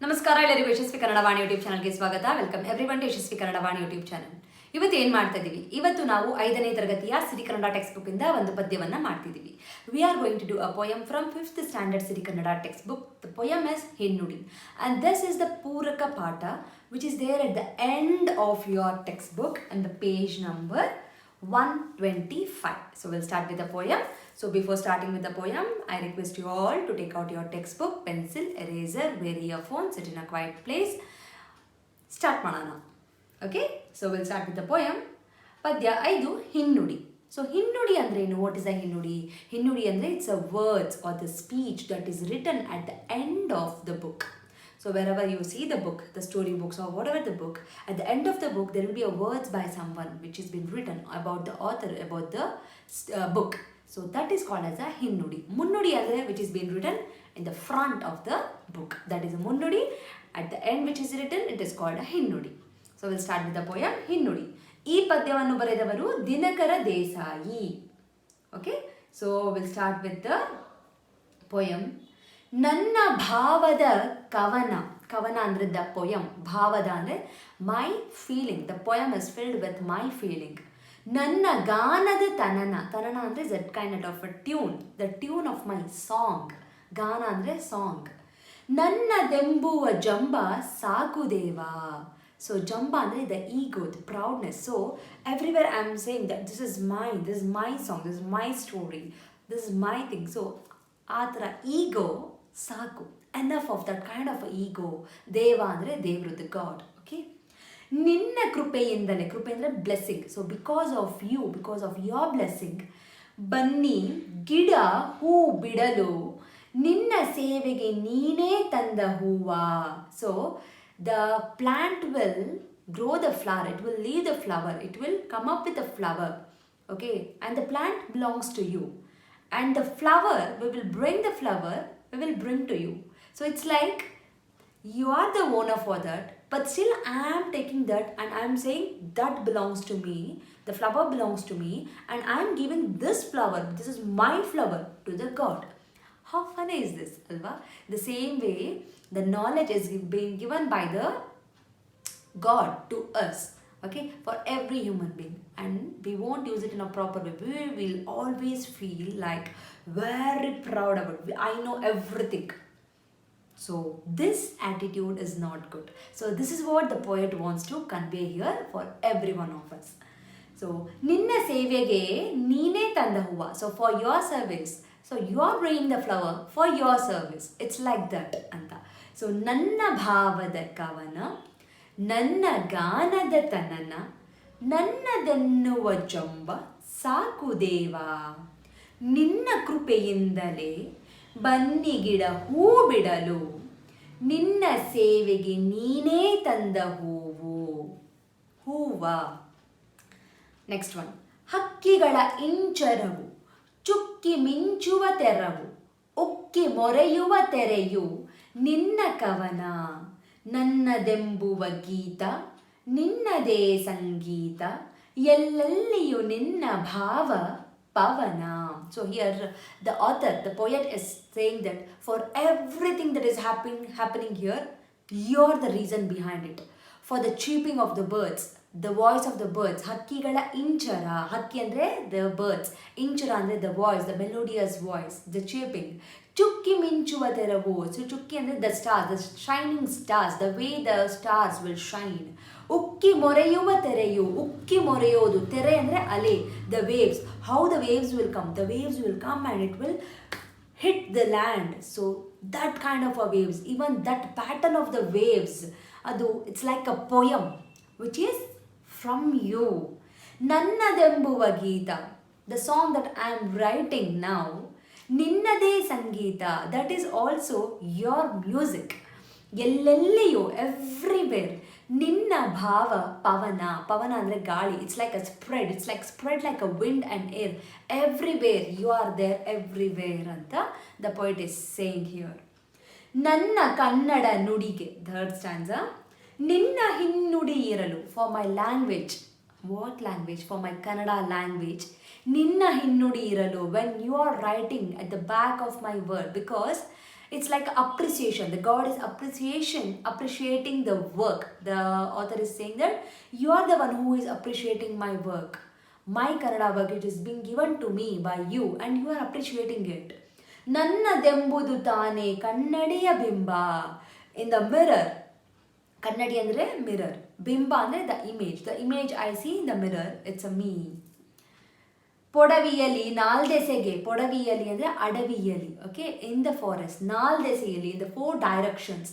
ನಮಸ್ಕಾರ ಎಲ್ಲರಿಗೂ ಯಶಸ್ವಿ ಕನ್ನಡ ವಾಣಿ ಯೂಟ್ಯೂಬ್ ಚಾನಲ್ಗೆ ಸ್ವಾಗತ. Welcome everyone to Yashaswi Kannada Vani YouTube channel. ಇವತ್ತು ಏನು ಮಾಡ್ತಾ ಇದ್ದೀವಿ? ಇವತ್ತು ನಾವು 5ನೇ ತರಗತಿಯ ಸಿರಿ ಕನ್ನಡ ಟೆಕ್ಸ್ಟ್ ಬುಕ್ ಇಂದ ಒಂದು ಪದ್ಯವನ್ನು ಮಾಡ್ತಿದ್ದೀವಿ. We are going to do a poem from 5th standard Siri Kannada textbook. The poem is Hinnudi and this is the ಪೂರಕ ಪಾಠ which is there at the end of your textbook and the page number 125. So we'll start with the poem. So before starting with the poem, I request you all to take out your textbook, pencil, eraser, wear earphones, sit in a quiet place. Start manana. Okay? So we'll start with the poem. Padya 5 Hinnudi. So Hinnudi andrenu? What is a Hinnudi? Hinnudi andre it's a words or the speech that is written at the end of the book. So wherever you see the book, the story books or whatever the book, at the end of the book there will be a words by someone which has been written about the author, about the book. So that is called as a Hinnudi. Munnudi andre which is being written in the front of the book. That is a Munnudi. At the end which is written, it is called a Hinnudi. So we'll start with the poem Hinnudi. ಈ ಪದ್ಯವನ್ನು ಬರೆದವರು Dinakara Desai. Okay? So we'll start with the poem. ನನ್ನ ಭಾವದ ಕವನ. ಕವನ ಅಂದರೆ the poem. ಭಾವದ ಅಂದರೆ ಮೈ feeling. The poem is filled with my feeling. ನನ್ನ ಗಾನದ ತನನ. ತನನ ಅಂದರೆ that kind of a tune. The tune of my song. ಗಾನ ಅಂದರೆ ಸಾಂಗ್. ನನ್ನದೆಂಬುವ ಜಂಬ ಸಾಕು ದೇವಾ. So jamba andre the ego, the proudness. So everywhere I am saying that this is mine, this is my song, this is my story, this is my thing. So aatra ego saku. Enough of that kind of ego. Deva andre devru, the God. Okay? Ninna krupeyindale. Krupe andre blessing. So because of you, because of your blessing, banni gida hoo bidalu ninna sevege neene tanda hoova. So the plant will grow the flower, it will leave the flower, it will come up with a flower. Okay? And the plant belongs to you. And the flower, we will bring the flower, we will bring to you. So it's like you are the owner for that, but still I am taking that and I am saying that belongs to me, the flower belongs to me, and I am giving this flower, this is my flower, to the God. How funny is this, alva? The same way, the knowledge is being given by the God to us, okay, for every human being, and we won't use it in a proper way. We will always feel like very proud about it. I know everything. So this attitude is not good. So this is what the poet wants to convey here for every one of us. So ninna sevege neene tanda huva. So for your service, so you are bringing the flower for your service. It's like that anta. So nanna bhavada kavana, nanna ganada tanana, nannadೆನ್ನುವ ಜಂಬ ಸಾಕು ದೇವಾ. ನಿನ್ನ ಕೃಪೆಯಿಂದಲೇ ಬನ್ನಿ ಗಿಡ ಹೂ ಬಿಡಲು, ನಿನ್ನ ಸೇವೆಗೆ ನೀನೇ ತಂದ ಹೂವು ಹೂವ. Next one. ಹಕ್ಕಿಗಳ ಇಂಚರವು, ಚುಕ್ಕಿ ಮಿಂಚುವ ತೆರವು, ಉಕ್ಕಿ ಮೊರೆಯುವ ತೆರೆಯು ನಿನ್ನ ಕವನ. ನನ್ನದೆಂಬುವ ಗೀತ, ನಿನ್ನದೇ ಸಂಗೀತ, ಎಲ್ಲೆಲ್ಲಿಯೂ ನಿನ್ನ ಭಾವ ಪವನ. So here the author, the poet is saying that for everything that is happening here, you're the reason behind it. For the chirping of the birds, the voice of the birds, hakkigala inchara. Hakki andre the birds, inchara andre the voice, the melodious voice, the chirping. Chukki minchuva teravu. So chukki andre the stars, the shining stars, the way the stars will shine. Ukki moreyuva tereyu. Ukki moreyodu. Tere andre ale, the waves. How the waves will come? The waves will come and it will hit the land. So that kind of a waves, even that pattern of the waves, adu it's like a poem which is from you. Nannadembuva geeta, the song that I am writing now. Ninnade sangeeta, that is also your music. Ellelliyu, everywhere. Ninna bhava pavana. Pavana andre gali. It's like a spread. It's like spread like a wind and air. Everywhere. You are there everywhere anta the poet is saying here. Nanna kannada nudige. Third stanza. Ninna hinnudi iralu. For my language. What language? For my Kannada language. Ninna hinnudi iralu. When you are writing at the back of my word. Because It's like appreciation. The God is appreciating the work. The author is saying that you are the one who is appreciating my work. My Kannada work, it is being given to me by you and you are appreciating it. ನನ್ನದೆಂಬುದು ತಾನೇ ಕನ್ನಡಿಯ ಬಿಂಬ. In the mirror, ಕನ್ನಡಿ ಅಂದರೆ mirror, ಬಿಂಬ ಅಂದರೆ the image I see in the mirror, it's a me. ಪೊಡವಿಯಲಿ ನಾಲ್ದೆಸೆಗೆ, ಪೊಡವಿಯಲಿ ಅಂದರೆ ಅಡವಿಯಲಿ, okay, in the forest, ನಾಲ್ದೆಸೆಯಲಿ, ಇನ್ ದ 4 directions,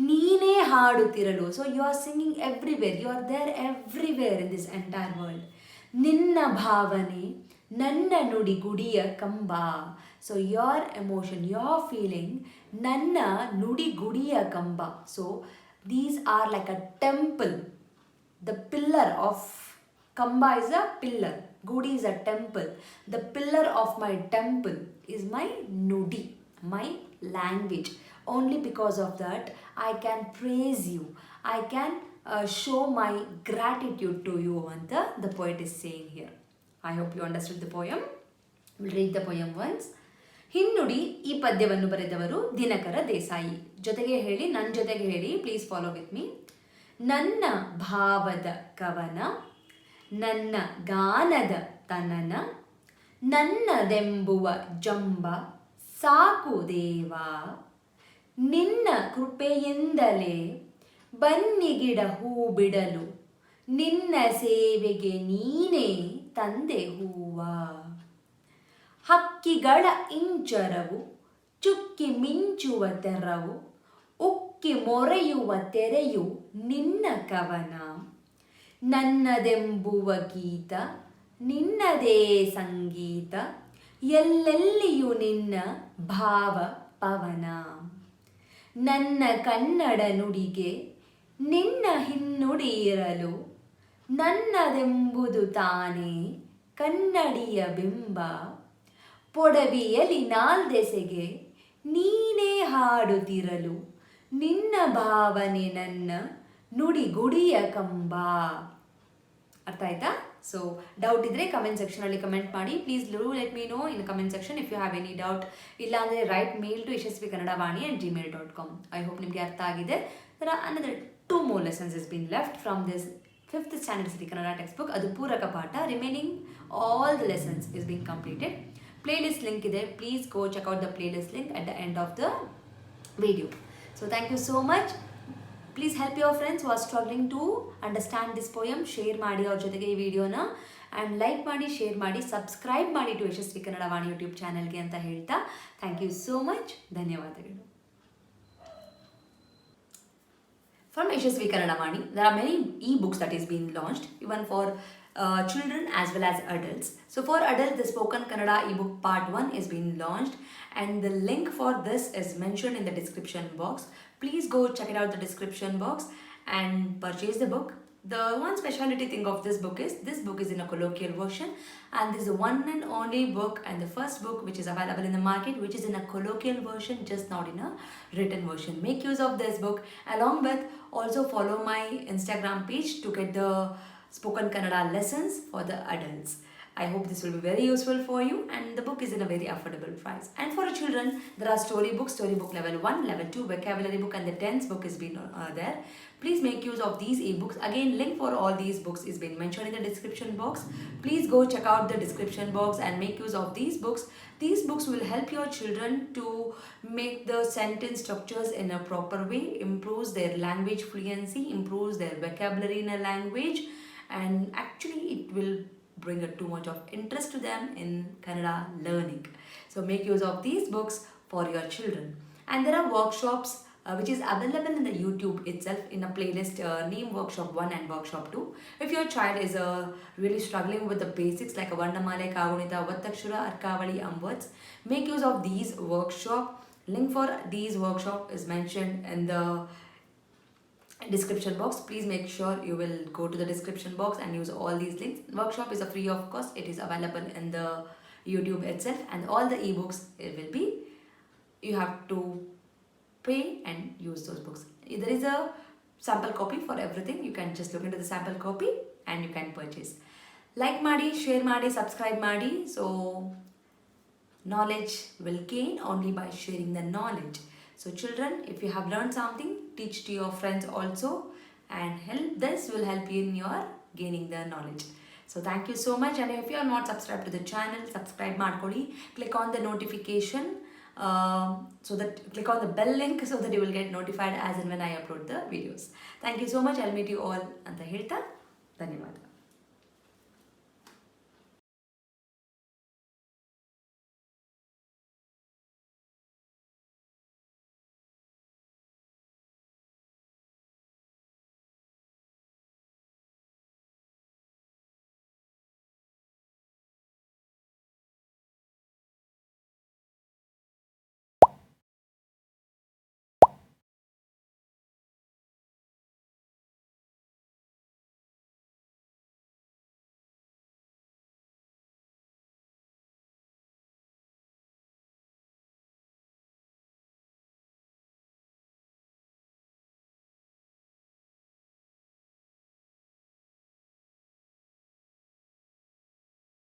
ನೀನೇ ಹಾಡುತ್ತಿರಲು. So you are singing everywhere, you are there everywhere in this entire world. ನಿನ್ನ ಭಾವನೆ ನನ್ನ ನುಡಿ ಗುಡಿಯ ಕಂಬ. So your emotion, your feeling, ನನ್ನ ನುಡಿ ಗುಡಿಯ ಕಂಬ. So these are like a temple. The pillar of Kamba is a pillar. Gudi is a temple. The pillar of my temple is my Nudi, my language. Only because of that, I can praise you. I can show my gratitude to you. And the poet is saying here. I hope you understood the poem. We'll read the poem once. ಹಿನ್ನುಡಿ, ಈ ಪದ್ಯವನ್ನು ಬರೆದವರು ದಿನಕರ ದೇಸಾಯಿ. ಜೊತೆಗೆ ಹೇಳಿ, ನನ್ನ ಜೊತೆಗೆ ಹೇಳಿ, please follow with me. ನನ್ನ ಭಾವದ ಕವನ, ನನ್ನ ಗಾನದ ತನನ, ನನ್ನದೆಂಬುವ ಜಂಬ ಸಾಕು ದೇವ, ನಿನ್ನ ಕೃಪೆಯಿಂದಲೇ ಬನ್ನಿಗಿಡ ಹೂ ಬಿಡಲು, ನಿನ್ನ ಸೇವೆಗೆ ನೀನೇ ತಂದೆ ಹೂವ. ಹಕ್ಕಿಗಳ ಇಂಚರವು, ಚುಕ್ಕಿ ಮಿಂಚುವ ತೆರವು, ಉಕ್ಕಿ ಮೊರೆಯುವ ತೆರೆಯು ನಿನ್ನ ಕವನ, ನನ್ನದೆಂಬುವ ಗೀತ ನಿನ್ನದೇ ಸಂಗೀತ, ಎಲ್ಲೆಲ್ಲಿಯೂ ನಿನ್ನ ಭಾವ ಪವನ. ನನ್ನ ಕನ್ನಡ ನುಡಿಗೆ ನಿನ್ನ ಹಿನ್ನುಡಿ ಇರಲು, ನನ್ನದೆಂಬುದು ತಾನೇ ಕನ್ನಡಿಯ ಬಿಂಬ, ಪೊಡವಿಯಲಿ ನಾಲ್ದೆಸೆಗೆ ನೀನೇ ಹಾಡುತ್ತಿರಲು, ನಿನ್ನ ಭಾವನೆ ನನ್ನ ನುಡಿಗುಡಿಯ ಕಂಬ. ಅರ್ಥ ಆಯ್ತಾ? ಸೊ ಡೌಟ್ ಇದ್ದರೆ ಕಮೆಂಟ್ ಸೆಕ್ಷನಲ್ಲಿ ಕಮೆಂಟ್ ಮಾಡಿ. Please do let me know in comment section if you have any doubt. ಇಲ್ಲಾಂದರೆ write mail to yashaswikannadavaani@gmail.com. I hope ನಿಮಗೆ ಅರ್ಥ ಆಗಿದೆ. there are another 2 more lessons has been left from this 5th standard Siri Kannada textbook. ಅದು ಪೂರಕ ಪಾಠ. Remaining all the lessons is being completed. Playlist link ಇದೆ. Please go check out the playlist link at the end of the video. So thank you so much. Please help your friends who are struggling to understand this poem. Share ಮಾಡಿ ಅವ್ರ ಜೊತೆಗೆ ಈ ವಿಡಿಯೋನ, and like ಮಾಡಿ, share ಮಾಡಿ, subscribe ಮಾಡಿ to Yashaswi Kannada Vani YouTube ಚಾನಲ್ಗೆ ಅಂತ ಹೇಳ್ತಾ ಥ್ಯಾಂಕ್ ಯು ಸೋ ಮಚ್. ಧನ್ಯವಾದಗಳು. From Yashaswi Kannada Vaani, there are many e-books that is being launched, even for children as well as adults. So for adults, the Spoken Kannada ebook part 1 is being launched, and the link for this is mentioned in the description box. Please go check it out the description box and purchase the book. The one speciality thing of this book is in a colloquial version, and this is the one and only book and the first book which is available in the market which is in a colloquial version, just not in a written version. Make use of this book. Along with, also follow my Instagram page to get the Spoken Kannada lessons for the adults. I hope this will be very useful for you, and the book is in a very affordable price. And for children, there are storybook level 1, level 2, vocabulary book, and the tense book is been there. Please make use of these ebooks. Again, link for all these books is been mentioned in the description box. Please go check out the description box and make use of these books. These books will help your children to make the sentence structures in a proper way, improves their language fluency, improves their vocabulary in a language, and actually it will bring too much of interest to them in Kannada learning. So make use of these books for your children. And there are workshops which is available in the YouTube itself in a playlist name workshop 1 and workshop 2. If your child is really struggling with the basics like a Varnamale, Kagunita, Vattakshura, Arkavali, words, make use of these workshop. Link for these workshop is mentioned in the description box. Please make sure you will go to the description box and use all these links. Workshop is a free of cost. It is available in the YouTube itself, and all the ebooks it will be, you have to pay and use those books. There is a sample copy for everything. You can just look into the sample copy and you can purchase. Like ಮಾಡಿ, share ಮಾಡಿ, subscribe ಮಾಡಿ. So knowledge will gain only by sharing the knowledge. So children, if you have learned something, teach to your friends also, and this will help you in your gaining the knowledge. So thank you so much, and if you are not subscribed to the channel, subscribe ಮಾಡ್ಕೊಳ್ಳಿ. Click on the notification, so that click on the bell link so that you will get notified as and when I upload the videos. Thank you so much. I'll meet you all ಅಂತ ಹೇಳ್ತಾ ಧನ್ಯವಾದ.